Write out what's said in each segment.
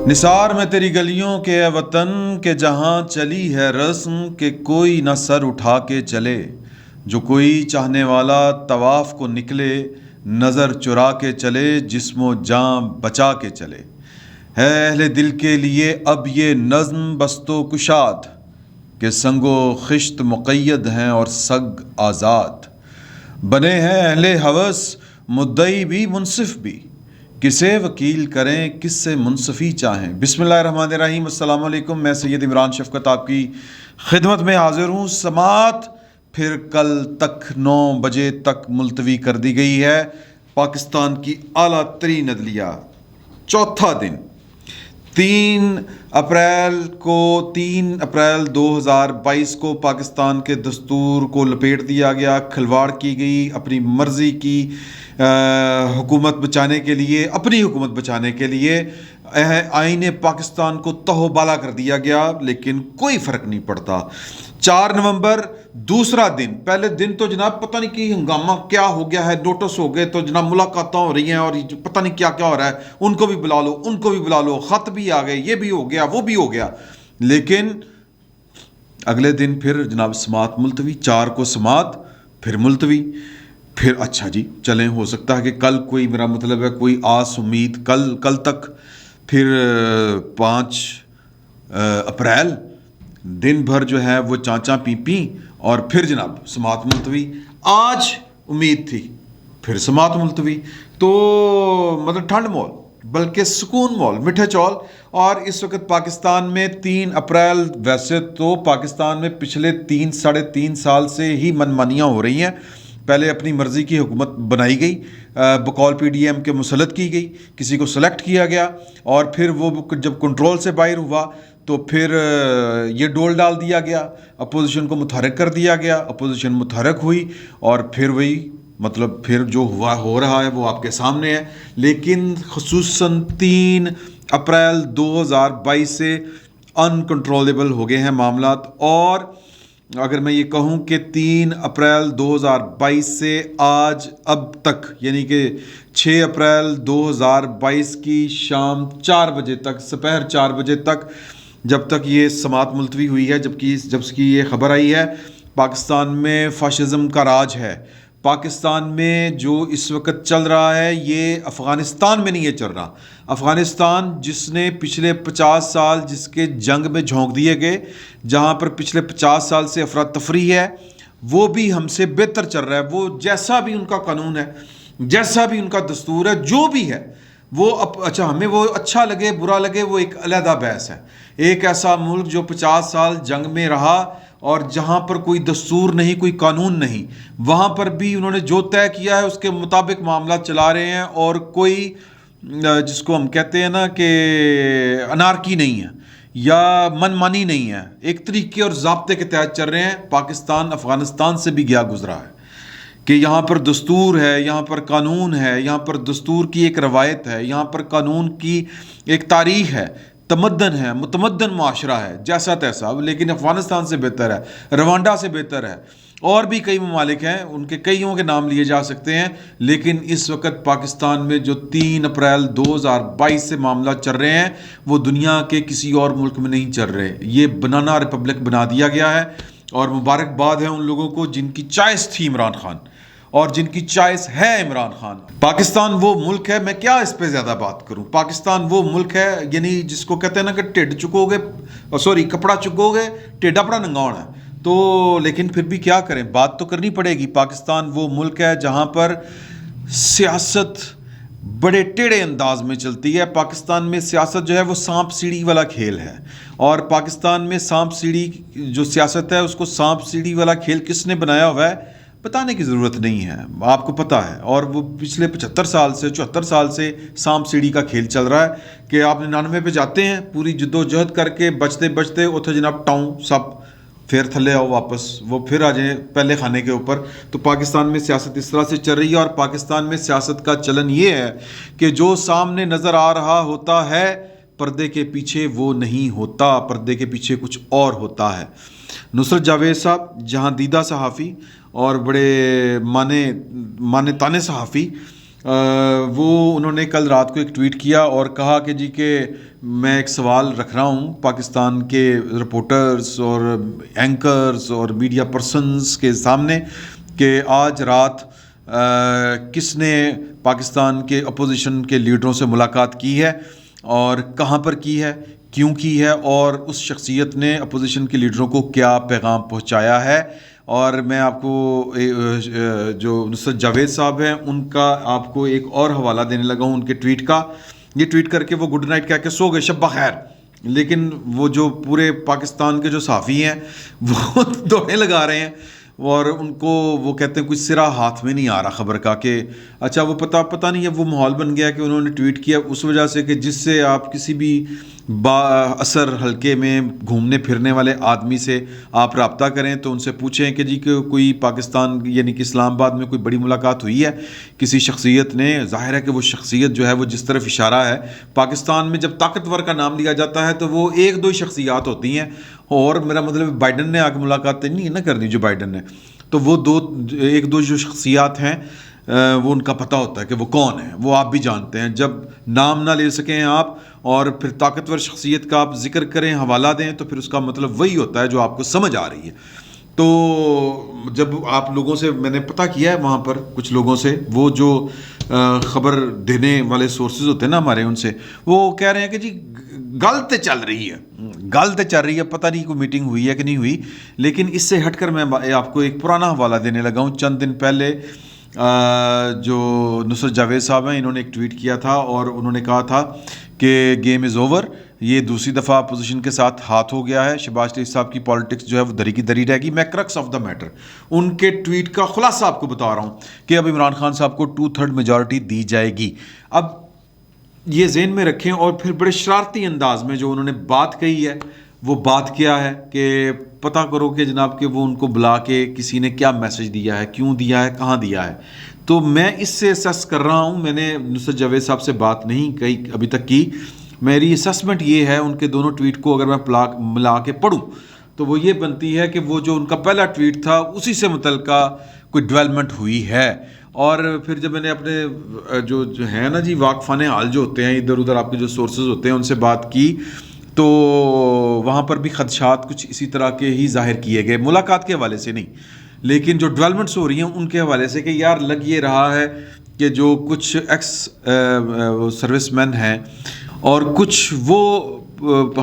نثار میں تیری گلیوں کے اے وطن کے جہاں چلی ہے رسم کہ کوئی نہ سر اٹھا کے چلے، جو کوئی چاہنے والا طواف کو نکلے، نظر چرا کے چلے، جسم و جاں بچا کے چلے۔ ہے اہل دل کے لیے اب یہ نظم بست و کشاد کہ سنگ و خشت مقید ہیں اور سگ آزاد۔ بنے ہیں اہل ہوس مدعی بھی منصف بھی، کسے وکیل کریں کس سے منصفی چاہیں۔ بسم اللہ الرحمن الرحیم۔ السلام علیکم، میں سید عمران شفقت آپ کی خدمت میں حاضر ہوں۔ سماعت پھر کل تک 9 بجے تک ملتوی کر دی گئی ہے۔ پاکستان کی اعلیٰ ترین عدلیہ چوتھا دن 3 اپریل 2022 کو پاکستان کے دستور کو لپیٹ دیا گیا، کھلواڑ کی گئی، اپنی مرضی کی حکومت بچانے کے لیے، اپنی حکومت بچانے کے لیے آئین پاکستان کو تہو بالا کر دیا گیا، لیکن کوئی فرق نہیں پڑتا۔ 4 نومبر دوسرا دن، پہلے دن تو جناب پتہ نہیں کہ ہنگامہ کیا ہو گیا ہے، نوٹس ہو گئے تو جناب ملاقاتیں ہو رہی ہیں اور پتہ نہیں کیا کیا ہو رہا ہے، ان کو بھی بلا لو، ان کو بھی بلا لو، خط بھی آ گئے، یہ بھی ہو گیا، وہ بھی ہو گیا، لیکن اگلے دن پھر جناب سماعت ملتوی، 4 کو سماعت پھر ملتوی، پھر اچھا جی چلیں، ہو سکتا ہے کہ کل کوئی، میرا مطلب ہے کوئی آس امید کل تک، پھر 5 اپریل دن بھر جو ہے وہ چانچاں پی اور پھر جناب سماعت ملتوی۔ آج امید تھی پھر سماعت ملتوی، تو مطلب ٹھنڈ مول بلکہ سکون مول، میٹھے چول۔ اور اس وقت پاکستان میں 3 اپریل، ویسے تو پاکستان میں پچھلے 3 ساڑھے 3 سال سے ہی منمانیاں ہو رہی ہیں۔ پہلے اپنی مرضی کی حکومت بنائی گئی، بقول پی ڈی ایم کے مسلط کی گئی، کسی کو سلیکٹ کیا گیا، اور پھر وہ جب کنٹرول سے باہر ہوا تو پھر یہ ڈول ڈال دیا گیا، اپوزیشن کو متحرک کر دیا گیا، اپوزیشن متحرک ہوئی، اور پھر وہی مطلب پھر جو ہو رہا ہے وہ آپ کے سامنے ہے۔ لیکن خصوصاً 3 اپریل 2022 سے انکنٹرولیبل ہو گئے ہیں معاملات، اور اگر میں یہ کہوں کہ 3 اپریل 2022 سے آج اب تک، یعنی کہ 6 اپریل 2022 کی شام 4 بجے تک، سپہر 4 بجے تک، جب تک یہ سماعت ملتوی ہوئی ہے، جب کی یہ خبر آئی ہے، پاکستان میں فاشزم کا راج ہے۔ پاکستان میں جو اس وقت چل رہا ہے یہ افغانستان میں نہیں ہے چل رہا۔ افغانستان جس نے پچھلے 50 سال جس کے جنگ میں جھونک دیے گئے، جہاں پر پچھلے 50 سال سے افراتفری ہے، وہ بھی ہم سے بہتر چل رہا ہے۔ وہ جیسا بھی ان کا قانون ہے، جیسا بھی ان کا دستور ہے، جو بھی ہے وہ اچھا، ہمیں وہ اچھا لگے برا لگے وہ ایک علیحدہ بحث ہے۔ ایک ایسا ملک جو 50 سال جنگ میں رہا اور جہاں پر کوئی دستور نہیں، کوئی قانون نہیں، وہاں پر بھی انہوں نے جو طے کیا ہے اس کے مطابق معاملات چلا رہے ہیں، اور کوئی جس کو ہم کہتے ہیں نا کہ انارکی نہیں ہے یا من مانی نہیں ہے، ایک طریقے اور ضابطے کے تحت چل رہے ہیں۔ پاکستان افغانستان سے بھی گیا گزرا ہے کہ یہاں پر دستور ہے، یہاں پر قانون ہے، یہاں پر دستور کی ایک روایت ہے، یہاں پر قانون کی ایک تاریخ ہے، تمدن ہے، متمدن معاشرہ ہے، جیسا تیسا، لیکن افغانستان سے بہتر ہے، روانڈا سے بہتر ہے، اور بھی کئی ممالک ہیں، ان کے کئیوں کے نام لیے جا سکتے ہیں، لیکن اس وقت پاکستان میں جو 3 اپریل 2022 سے معاملات چل رہے ہیں وہ دنیا کے کسی اور ملک میں نہیں چل رہے۔ یہ بنانا ریپبلک بنا دیا گیا ہے، اور مبارکباد ہے ان لوگوں کو جن کی چوائس تھی عمران خان، اور جن کی چوائس ہے عمران خان۔ پاکستان وہ ملک ہے، میں کیا اس پہ زیادہ بات کروں، پاکستان وہ ملک ہے، یعنی جس کو کہتے ہیں نا کہ ٹھڈ چکو گے، کپڑا چکو گے، ٹھڈ اپنا ننگاؤنا ہے، تو لیکن پھر بھی کیا کریں، بات تو کرنی پڑے گی۔ پاکستان وہ ملک ہے جہاں پر سیاست بڑے ٹیڑھے انداز میں چلتی ہے۔ پاکستان میں سیاست جو ہے وہ سانپ سیڑھی والا کھیل ہے، اور پاکستان میں سانپ سیڑھی جو سیاست ہے اس کو سانپ سیڑھی والا کھیل کس نے بنایا ہوا ہے بتانے کی ضرورت نہیں ہے، آپ کو پتہ ہے، اور وہ پچھلے 75 سال سے 74 سال سے سانپ سیڑھی کا کھیل چل رہا ہے کہ آپ 99 پہ جاتے ہیں پوری جد و جہد کر کے، بچتے اتنے جناب ٹاؤں سب پھر تھلے آؤ واپس، وہ پھر آ جائیں پہلے کھانے کے اوپر۔ تو پاکستان میں سیاست اس طرح سے چل رہی ہے، اور پاکستان میں سیاست کا چلن یہ ہے کہ جو سامنے نظر آ رہا ہوتا ہے پردے کے پیچھے وہ نہیں ہوتا، پردے کے پیچھے کچھ اور ہوتا ہے۔ نصرت جاوید صاحب جہاں دیدہ صحافی اور بڑے مانے تانے صحافی، وہ انہوں نے کل رات کو ایک ٹویٹ کیا اور کہا کہ جی کہ میں ایک سوال رکھ رہا ہوں پاکستان کے رپورٹرز اور اینکرز اور میڈیا پرسنز کے سامنے کہ آج رات کس نے پاکستان کے اپوزیشن کے لیڈروں سے ملاقات کی ہے اور کہاں پر کی ہے، کیوں کی ہے، اور اس شخصیت نے اپوزیشن کے لیڈروں کو کیا پیغام پہنچایا ہے۔ اور میں آپ کو جو نصرت جاوید صاحب ہیں ان کا آپ کو ایک اور حوالہ دینے لگا ہوں ان کے ٹویٹ کا۔ یہ ٹویٹ کر کے وہ گڈ نائٹ کہہ کے سو گئے، شب بخیر، لیکن وہ جو پورے پاکستان کے جو صحافی ہیں وہ دوڑیں لگا رہے ہیں اور ان کو وہ کہتے ہیں کوئی سرا ہاتھ میں نہیں آ رہا خبر کا کہ اچھا وہ پتہ نہیں ہے، وہ ماحول بن گیا کہ انہوں نے ٹویٹ کیا اس وجہ سے کہ جس سے آپ کسی بھی با اثر حلقے میں گھومنے پھرنے والے آدمی سے آپ رابطہ کریں تو ان سے پوچھیں کہ جی کہ کوئی پاکستان یعنی کہ اسلام آباد میں کوئی بڑی ملاقات ہوئی ہے کسی شخصیت نے۔ ظاہر ہے کہ وہ شخصیت جو ہے وہ جس طرف اشارہ ہے، پاکستان میں جب طاقتور کا نام لیا جاتا ہے تو وہ ایک دو شخصیات ہوتی ہیں، اور میرا مطلب بائیڈن نے آگے ملاقاتیں نہیں نہ کرنی جو بائیڈن نے، تو وہ ایک دو جو شخصیات ہیں وہ ان کا پتہ ہوتا ہے کہ وہ کون ہیں، وہ آپ بھی جانتے ہیں۔ جب نام نہ لے سکیں آپ اور پھر طاقتور شخصیت کا آپ ذکر کریں، حوالہ دیں، تو پھر اس کا مطلب وہی ہوتا ہے جو آپ کو سمجھ آ رہی ہے۔ تو جب آپ لوگوں سے میں نے پتہ کیا ہے وہاں پر کچھ لوگوں سے، وہ جو خبر دینے والے سورسز ہوتے ہیں نا ہمارے، ان سے وہ کہہ رہے ہیں کہ جی گل تے چل رہی ہے، پتہ نہیں کوئی میٹنگ ہوئی ہے کہ نہیں ہوئی۔ لیکن اس سے ہٹ کر میں آپ کو ایک پرانا حوالہ دینے لگا ہوں۔ چند دن پہلے جو نصرت جاوید صاحب ہیں، انہوں نے ایک ٹویٹ کیا تھا اور انہوں نے کہا تھا کہ گیم از اوور، یہ دوسری دفعہ اپوزیشن کے ساتھ ہاتھ ہو گیا ہے، شہباز شریف صاحب کی پالیٹکس جو ہے وہ دری کی دری رہے گی۔ میں کرکس آف دا میٹر ان کے ٹویٹ کا خلاصہ آپ کو بتا رہا ہوں کہ اب عمران خان صاحب کو 2/3 میجورٹی دی جائے گی۔ اب یہ ذہن میں رکھیں، اور پھر بڑے شرارتی انداز میں جو انہوں نے بات کہی ہے وہ بات کیا ہے کہ پتہ کرو کہ جناب کہ وہ ان کو بلا کے کسی نے کیا میسج دیا ہے، کیوں دیا ہے، کہاں دیا ہے۔ تو میں اس سے اسیس کر رہا ہوں، میں نے نصرت جاوید صاحب سے بات نہیں کہی ابھی تک کی، میری اسیسمنٹ یہ ہے ان کے دونوں ٹویٹ کو اگر میں ملا کے پڑھوں تو وہ یہ بنتی ہے کہ وہ جو ان کا پہلا ٹویٹ تھا اسی سے متعلقہ کوئی ڈیولپمنٹ ہوئی ہے۔ اور پھر جب میں نے اپنے جو ہیں نا جی واقفان حال جو ہوتے ہیں، ادھر ادھر آپ کے جو سورسز ہوتے ہیں، ان سے بات کی تو وہاں پر بھی خدشات کچھ اسی طرح کے ہی ظاہر کیے گئے، ملاقات کے حوالے سے نہیں لیکن جو ڈیولپمنٹس ہو رہی ہیں ان کے حوالے سے، کہ یار لگ یہ رہا ہے کہ جو کچھ ایکس سروس مین ہیں اور کچھ وہ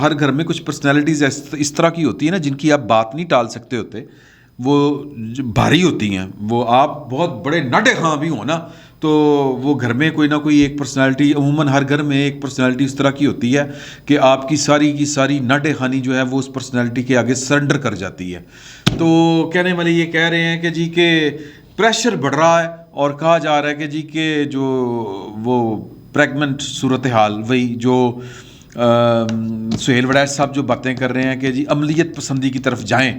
ہر گھر میں کچھ پرسنالٹیز اس طرح کی ہوتی ہیں نا جن کی آپ بات نہیں ٹال سکتے ہوتے، وہ بھاری ہوتی ہیں، وہ آپ بہت بڑے ناٹے خاں بھی ہوں نا تو وہ گھر میں کوئی نہ کوئی ایک پرسنالٹی، عموماً ہر گھر میں ایک پرسنالٹی اس طرح کی ہوتی ہے کہ آپ کی ساری ناٹے خانی جو ہے وہ اس پرسنالٹی کے آگے سرنڈر کر جاتی ہے۔ تو کہنے والے یہ کہہ رہے ہیں کہ جی کہ پریشر بڑھ رہا ہے اور کہا جا رہا ہے کہ جی کہ جو وہ پریگننٹ صورتحال، وہی جو سہیل وڑیچ صاحب جو باتیں کر رہے ہیں کہ جی عملیت پسندی کی طرف جائیں،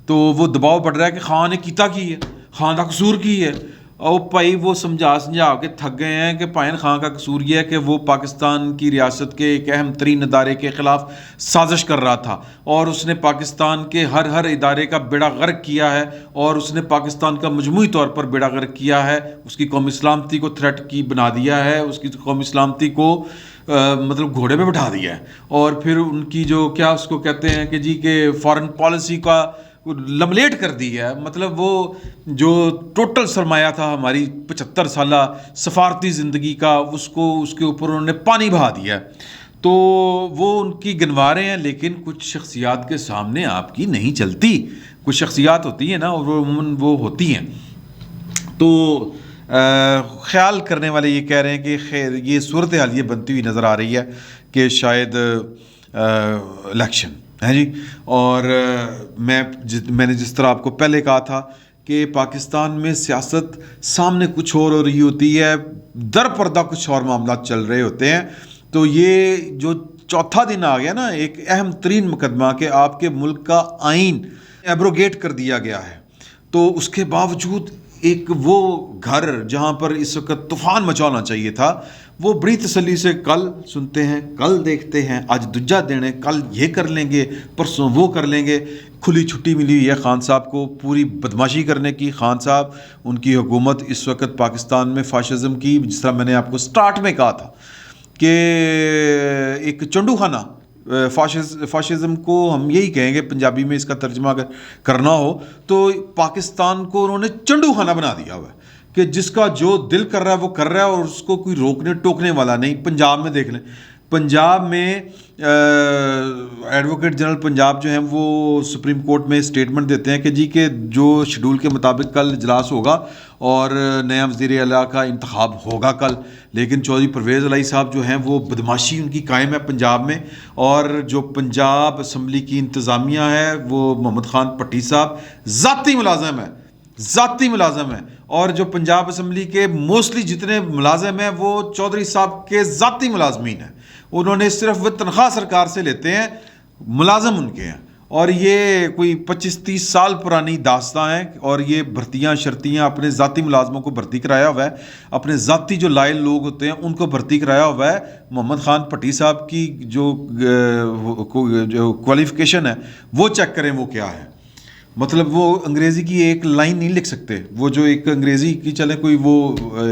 تو وہ دباؤ پڑ رہا ہے کہ خان نے کیتا کی ہے، خان کا قصور کی ہے۔ اور بھائی وہ سمجھا کے تھک گئے ہیں کہ پائن خان کا قصور یہ ہے کہ وہ پاکستان کی ریاست کے ایک اہم ترین ادارے کے خلاف سازش کر رہا تھا اور اس نے پاکستان کے ہر ادارے کا بیڑا غرق کیا ہے اور اس نے پاکستان کا مجموعی طور پر بیڑا غرق کیا ہے، اس کی قومی سلامتی کو تھریٹ کی بنا دیا ہے، اس کی قومی سلامتی کو مطلب گھوڑے پہ بٹھا دیا ہے، اور پھر ان کی جو کیا اس کو کہتے ہیں کہ جی کہ فارن پالیسی کا لملیٹ کر دی ہے، مطلب وہ جو ٹوٹل سرمایہ تھا ہماری 75 سالہ سفارتی زندگی کا، اس کے اوپر انہوں نے پانی بہا دیا ہے۔ تو وہ ان کی گنوا رہے ہیں، لیکن کچھ شخصیات کے سامنے آپ کی نہیں چلتی، کچھ شخصیات ہوتی ہیں نا اور وہ عموماً وہ ہوتی ہیں۔ تو خیال کرنے والے یہ کہہ رہے ہیں کہ خیر یہ صورتحال یہ بنتی ہوئی نظر آ رہی ہے کہ شاید الیکشن ہے جی۔ اور میں نے جس طرح آپ کو پہلے کہا تھا کہ پاکستان میں سیاست سامنے کچھ اور ہو رہی ہوتی ہے، در پردہ کچھ اور معاملات چل رہے ہوتے ہیں۔ تو یہ جو چوتھا دن آ گیا نا، ایک اہم ترین مقدمہ کہ آپ کے ملک کا آئین ایبروگیٹ کر دیا گیا ہے، تو اس کے باوجود ایک وہ گھر جہاں پر اس وقت طوفان مچا ہونا چاہیے تھا، وہ بڑی تسلی سے کل سنتے ہیں، کل دیکھتے ہیں، آج دجا دن ہے، کل یہ کر لیں گے، پرسوں وہ کر لیں گے. کھلی چھٹی ملی ہوئی ہے خان صاحب کو پوری بدماشی کرنے کی. خان صاحب، ان کی حکومت اس وقت پاکستان میں فاشزم کی، جس طرح میں نے آپ کو سٹارٹ میں کہا تھا کہ ایک چنڈو خانہ، فاشزم کو ہم یہی کہیں گے پنجابی میں، اس کا ترجمہ اگر کرنا ہو تو پاکستان کو انہوں نے چنڈو خانہ بنا دیا ہوا ہے کہ جس کا جو دل کر رہا ہے وہ کر رہا ہے اور اس کو کوئی روکنے ٹوکنے والا نہیں. پنجاب میں دیکھ لیں، پنجاب میں ایڈوکیٹ جنرل پنجاب جو ہیں وہ سپریم کورٹ میں اسٹیٹمنٹ دیتے ہیں کہ جی کہ جو شیڈول کے مطابق کل اجلاس ہوگا اور نیا وزیر اعلیٰ کا انتخاب ہوگا کل، لیکن چودھری پرویز الہی صاحب جو ہیں وہ بدماشی ان کی قائم ہے پنجاب میں. اور جو پنجاب اسمبلی کی انتظامیہ ہے وہ محمد خان پٹی صاحب ذاتی ملازم ہیں، اور جو پنجاب اسمبلی کے موسٹلی جتنے ملازم ہیں وہ چودھری صاحب کے ذاتی ملازمین ہیں. انہوں نے صرف وہ تنخواہ سرکار سے لیتے ہیں، ملازم ان کے ہیں. اور یہ کوئی 25-30 سال پرانی داستان ہے، اور یہ بھرتیاں شرطیاں اپنے ذاتی ملازموں کو بھرتی کرایا ہوا ہے، اپنے ذاتی جو لائل لوگ ہوتے ہیں ان کو بھرتی کرایا ہوا ہے. محمد خان پٹی صاحب کی جو کوالیفیکیشن ہے وہ چیک کریں وہ کیا ہے. مطلب وہ انگریزی کی ایک لائن نہیں لکھ سکتے، وہ جو ایک انگریزی کی چلے کوئی وہ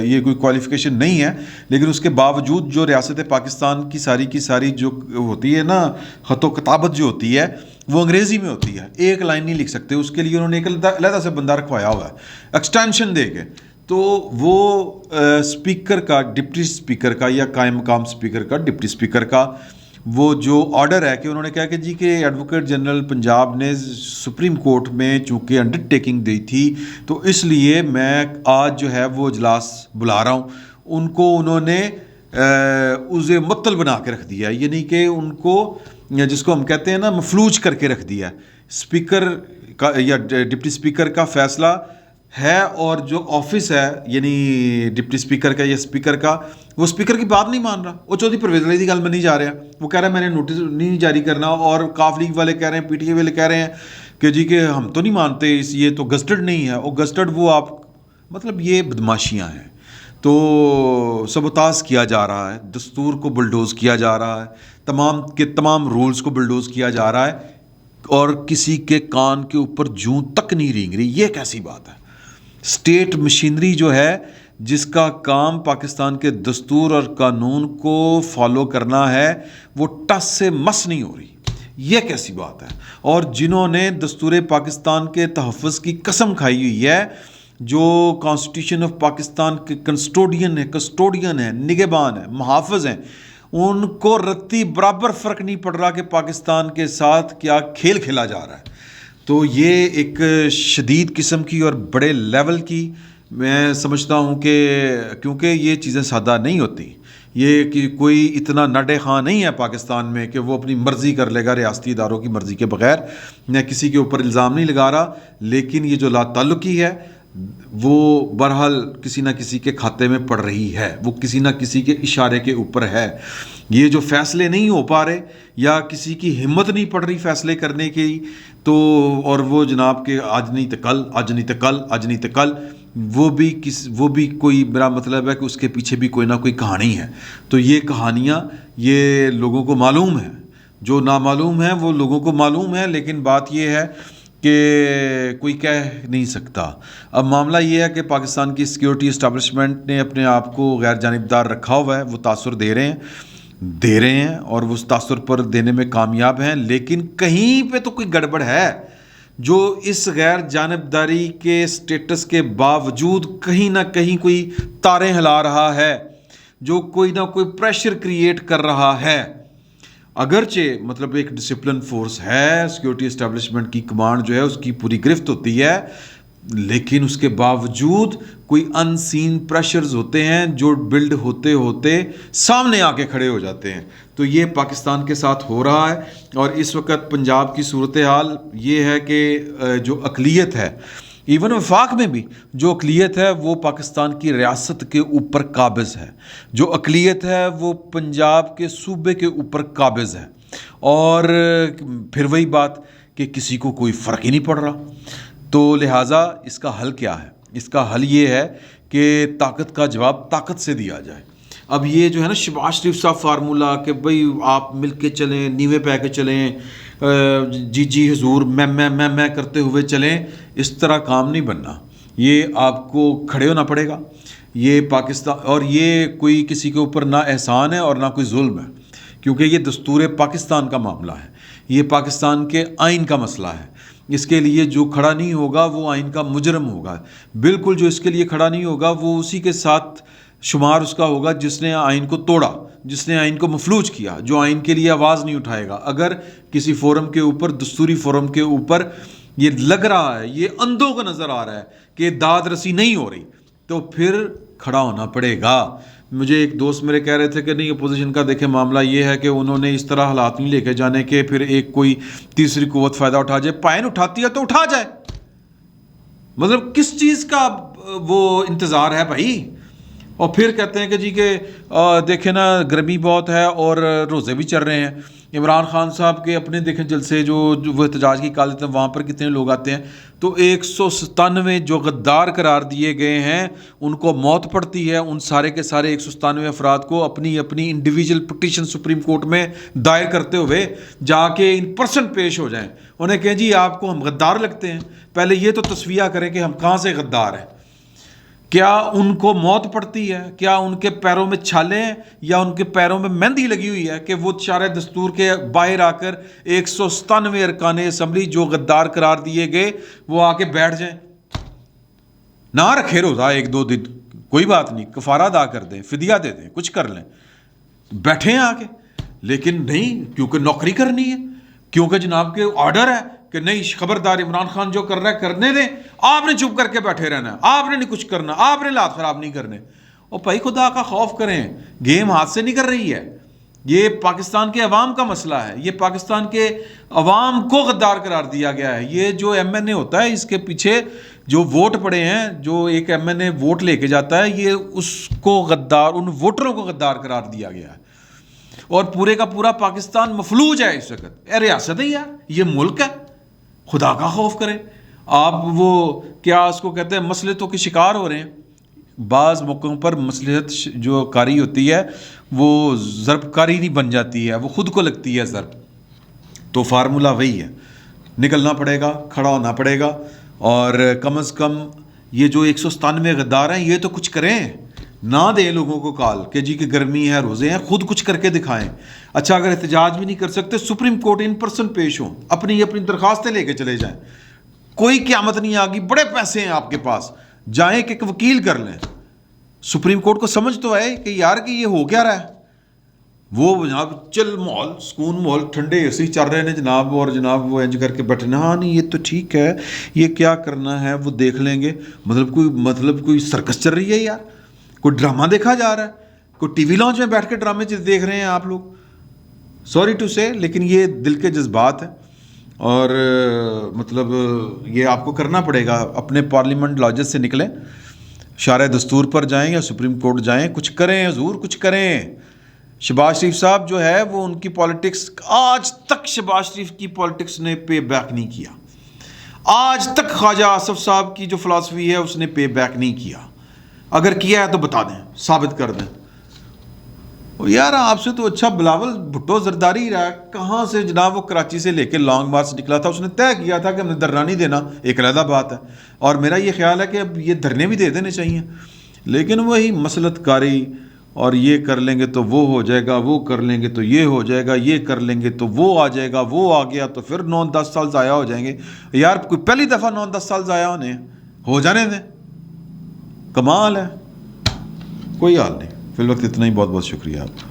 یہ کوئی کوالیفیکیشن نہیں ہے، لیکن اس کے باوجود جو ریاست پاکستان کی ساری جو ہوتی ہے نا خط و کتابت جو ہوتی ہے وہ انگریزی میں ہوتی ہے، ایک لائن نہیں لکھ سکتے. اس کے لیے انہوں نے ایک علیحدہ سے بندہ رکھوایا ہوا ہے ایکسٹینشن دے کے. تو وہ اسپیکر کا، ڈپٹی اسپیکر کا یا قائم مقام اسپیکر کا، ڈپٹی اسپیکر کا وہ جو آرڈر ہے کہ انہوں نے کہا کہ جی کہ ایڈوکیٹ جنرل پنجاب نے سپریم کورٹ میں چونکہ انڈر ٹیکنگ دی تھی تو اس لیے میں آج جو ہے وہ اجلاس بلا رہا ہوں. ان کو انہوں نے عضو معطل بنا کے رکھ دیا، یعنی کہ ان کو جس کو ہم کہتے ہیں نا مفلوج کر کے رکھ دیا. اسپیکر کا یا ڈپٹی اسپیکر کا فیصلہ ہے اور جو آفس ہے یعنی ڈپٹی اسپیکر کا یا اسپیکر کا، وہ اسپیکر کی بات نہیں مان رہا. وہ چودھری پرویز الہی کی گل منی جا رہا ہے، وہ کہہ رہا ہے میں نے نوٹس نہیں جاری کرنا، اور کاف لیگ والے کہہ رہے ہیں، پی ٹی اے والے کہہ رہے ہیں کہ جی کہ ہم تو نہیں مانتے، یہ تو گزٹڈ نہیں ہے. اور گزٹڈ وہ آپ مطلب یہ بدماشیاں ہیں. تو سبوتاژ کیا جا رہا ہے، دستور کو بلڈوز کیا جا رہا ہے، تمام کے تمام رولز کو بلڈوز کیا جا رہا ہے، اور کسی کے کان کے اوپر جوں تک نہیں رینگ رہی. یہ کیسی بات ہے؟ اسٹیٹ مشینری جو ہے جس کا کام پاکستان کے دستور اور قانون کو فالو کرنا ہے وہ ٹس سے مس نہیں ہو رہی. یہ کیسی بات ہے؟ اور جنہوں نے دستور پاکستان کے تحفظ کی قسم کھائی ہوئی ہے، جو کانسٹیٹیوشن آف پاکستان کے کسٹوڈین ہیں، نگہبان ہیں، محافظ ہیں، ان کو رتی برابر فرق نہیں پڑ رہا کہ پاکستان کے ساتھ کیا کھیل کھیلا جا رہا ہے. تو یہ ایک شدید قسم کی اور بڑے لیول کی میں سمجھتا ہوں کہ کیونکہ یہ چیزیں سادہ نہیں ہوتی. یہ کہ کوئی اتنا نڈے خاں نہیں ہے پاکستان میں کہ وہ اپنی مرضی کر لے گا ریاستی اداروں کی مرضی کے بغیر. میں کسی کے اوپر الزام نہیں لگا رہا، لیکن یہ جو لا تعلقی ہے وہ بہرحال کسی نہ کسی کے کھاتے میں پڑ رہی ہے، وہ کسی نہ کسی کے اشارے کے اوپر ہے. یہ جو فیصلے نہیں ہو پا رہے یا کسی کی ہمت نہیں پڑ رہی فیصلے کرنے کی، تو اور وہ جناب کہ آج نہیں تو کل، آج نہیں تو کل، آج نہیں تو کل، وہ بھی کوئی، میرا مطلب ہے کہ اس کے پیچھے بھی کوئی نہ کوئی کہانی ہے. تو یہ کہانیاں یہ لوگوں کو معلوم ہیں، جو نامعلوم ہیں وہ لوگوں کو معلوم ہے، لیکن بات یہ ہے کہ کوئی کہہ نہیں سکتا. اب معاملہ یہ ہے کہ پاکستان کی سیکیورٹی اسٹیبلشمنٹ نے اپنے آپ کو غیر جانبدار رکھا ہوا ہے، وہ تاثر دے رہے ہیں اور وہ اس تاثر پر دینے میں کامیاب ہیں، لیکن کہیں پہ تو کوئی گڑبڑ ہے جو اس غیر جانبداری کے سٹیٹس کے باوجود کہیں نہ کہیں کوئی تاریں ہلا رہا ہے، جو کوئی نہ کوئی پریشر کریٹ کر رہا ہے. اگرچہ مطلب ایک ڈسپلن فورس ہے، سیکیورٹی اسٹیبلشمنٹ کی کمانڈ جو ہے اس کی پوری گرفت ہوتی ہے، لیکن اس کے باوجود کوئی ان سین پریشرز ہوتے ہیں جو بلڈ ہوتے ہوتے سامنے آ کے کھڑے ہو جاتے ہیں. تو یہ پاکستان کے ساتھ ہو رہا ہے. اور اس وقت پنجاب کی صورتحال یہ ہے کہ جو اقلیت ہے، ایون وفاق میں بھی جو اقلیت ہے وہ پاکستان کی ریاست کے اوپر قابض ہے، جو اقلیت ہے وہ پنجاب کے صوبے کے اوپر قابض ہے. اور پھر وہی بات کہ کسی کو کوئی فرق ہی نہیں پڑ رہا. تو لہٰذا اس کا حل کیا ہے؟ اس کا حل یہ ہے کہ طاقت کا جواب طاقت سے دیا جائے. اب یہ جو ہے نا شہباز شریف صاحب فارمولہ کہ بھئی آپ مل کے چلیں، نیوے پہ کے چلیں، جی حضور میں کرتے ہوئے چلیں، اس طرح کام نہیں بننا. یہ آپ کو کھڑے ہونا پڑے گا. یہ پاکستان، اور یہ کوئی کسی کے اوپر نہ احسان ہے اور نہ کوئی ظلم ہے، کیونکہ یہ دستور پاکستان کا معاملہ ہے، یہ پاکستان کے آئین کا مسئلہ ہے. اس کے لیے جو کھڑا نہیں ہوگا وہ آئین کا مجرم ہوگا. بالکل جو اس کے لیے کھڑا نہیں ہوگا وہ اسی کے ساتھ شمار اس کا ہوگا جس نے آئین کو توڑا، جس نے آئین کو مفلوج کیا، جو آئین کے لیے آواز نہیں اٹھائے گا. اگر کسی فورم کے اوپر، دستوری فورم کے اوپر یہ لگ رہا ہے، یہ اندھوں کو نظر آ رہا ہے کہ داد رسی نہیں ہو رہی، تو پھر کھڑا ہونا پڑے گا. مجھے ایک دوست میرے کہہ رہے تھے کہ نہیں اپوزیشن کا دیکھیں معاملہ یہ ہے کہ انہوں نے اس طرح حالات نہیں لے کے جانے کہ پھر ایک کوئی تیسری قوت فائدہ اٹھا جائے. پائن اٹھاتی ہے تو اٹھا جائے، مطلب کس چیز کا وہ انتظار ہے بھائی. اور پھر کہتے ہیں کہ جی کہ دیکھیں نا گرمی بہت ہے اور روزے بھی چل رہے ہیں. عمران خان صاحب کے اپنے دیکھیں جلسے جو وہ احتجاج کی کال دیتے ہیں، وہاں پر کتنے لوگ آتے ہیں، تو 197 جو غدار قرار دیے گئے ہیں ان کو موت پڑتی ہے. ان سارے کے سارے 197 افراد کو اپنی انڈیویجول پٹیشن سپریم کورٹ میں دائر کرتے ہوئے جا کے ان پرسن پیش ہو جائیں. انہیں کہیں جی آپ کو ہم غدار لگتے ہیں. پہلے یہ تو تصفیہ کریں کہ ہم کہاں سے غدار ہیں. کیا ان کو موت پڑتی ہے؟ کیا ان کے پیروں میں چھالے ہیں یا ان کے پیروں میں مہندی لگی ہوئی ہے کہ وہ شرع دستور کے باہر آ کر 197 ارکان اسمبلی جو غدار قرار دیے گئے وہ آ کے بیٹھ جائیں؟ نہ رکھے روزہ 1-2 دن، کوئی بات نہیں، کفارہ ادا کر دیں، فدیہ دے دیں، کچھ کر لیں، بیٹھے ہیں آ کے. لیکن نہیں، کیونکہ نوکری کرنی ہے، کیونکہ جناب کے آرڈر ہے کہ نہیں خبردار عمران خان جو کر رہا ہے کرنے دیں، آپ نے چپ کر کے بیٹھے رہنا ہے، آپ نے نہیں کچھ کرنا، آپ نے لات خراب نہیں کرنے. اور بھائی خدا کا خوف کریں، گیم ہاتھ سے نہیں کر رہی ہے. یہ پاکستان کے عوام کا مسئلہ ہے، یہ پاکستان کے عوام کو غدار قرار دیا گیا ہے. یہ جو ایم این اے ہوتا ہے اس کے پیچھے جو ووٹ پڑے ہیں، جو ایک ایم این اے ووٹ لے کے جاتا ہے، یہ اس کو غدار، ان ووٹروں کو غدار قرار دیا گیا ہے. اور پورے کا پورا پاکستان مفلوج ہے اس وقت. ریاست ہے یار، یہ ملک ہے، خدا کا خوف کریں. آپ وہ کیا اس کو کہتے ہیں مصلحتوں کے شکار ہو رہے ہیں. بعض موقعوں پر مصلحت جو کاری ہوتی ہے وہ ضرب کاری نہیں بن جاتی ہے، وہ خود کو لگتی ہے ضرب. تو فارمولہ وہی ہے، نکلنا پڑے گا، کھڑا ہونا پڑے گا. اور کم از کم یہ جو 197 غدار ہیں یہ تو کچھ کریں، نہ دیں لوگوں کو کال کہ جی کہ گرمی ہے، روزے ہیں، خود کچھ کر کے دکھائیں. اچھا اگر احتجاج بھی نہیں کر سکتے، سپریم کورٹ ان پرسن پیش ہوں، اپنی درخواستیں لے کے چلے جائیں. کوئی قیامت نہیں آگی، بڑے پیسے ہیں آپ کے پاس، جائیں کہ ایک وکیل کر لیں. سپریم کورٹ کو سمجھ تو ہے کہ یار کہ یہ ہو کیا رہا ہے. وہ جناب چل ماحول، سکون ماحول، ٹھنڈے اے سی چل رہے ہیں جناب، اور جناب وہ انج کر کے بیٹھے، ہاں نہیں یہ تو ٹھیک ہے، یہ کیا کرنا ہے وہ دیکھ لیں گے. مطلب کوئی سرکس چل رہی ہے یار، کوئی ڈرامہ دیکھا جا رہا ہے، کوئی ٹی وی لانچ میں بیٹھ کے ڈرامے دیکھ رہے ہیں آپ لوگ. سوری ٹو سے، لیکن یہ دل کے جذبات ہیں. اور مطلب یہ آپ کو کرنا پڑے گا. اپنے پارلیمنٹ لاجز سے نکلیں، شارع دستور پر جائیں یا سپریم کورٹ جائیں، کچھ کریں حضور، کچھ کریں. شہباز شریف صاحب جو ہے وہ ان کی پالیٹکس، آج تک شہباز شریف کی پالیٹکس نے پے بیک نہیں کیا. آج تک خواجہ آصف صاحب کی جو فلاسفی ہے اس نے پے بیک نہیں کیا. اگر کیا ہے تو بتا دیں، ثابت کر دیں. یار آپ سے تو اچھا بلاول بھٹو زرداری رہا ہے. کہاں سے جناب وہ کراچی سے لے کے لانگ مارچ نکلا تھا، اس نے طے کیا تھا کہ ہم نے دھرنا نہیں دینا، ایک علیحدہ بات ہے. اور میرا یہ خیال ہے کہ اب یہ دھرنے بھی دے دینے چاہیے. لیکن وہی مسلط کاری، اور یہ کر لیں گے تو وہ ہو جائے گا، وہ کر لیں گے تو یہ ہو جائے گا، یہ کر لیں گے تو وہ آ جائے گا، وہ آ گیا تو پھر 9-10 سال ضائع ہو جائیں گے. یار کوئی پہلی دفعہ 9-10 سال ضائع ہونے ہو جانے دیں، کمال ہے. کوئی حال نہیں. فی الوقت اتنا ہی. بہت بہت شکریہ آپ کا.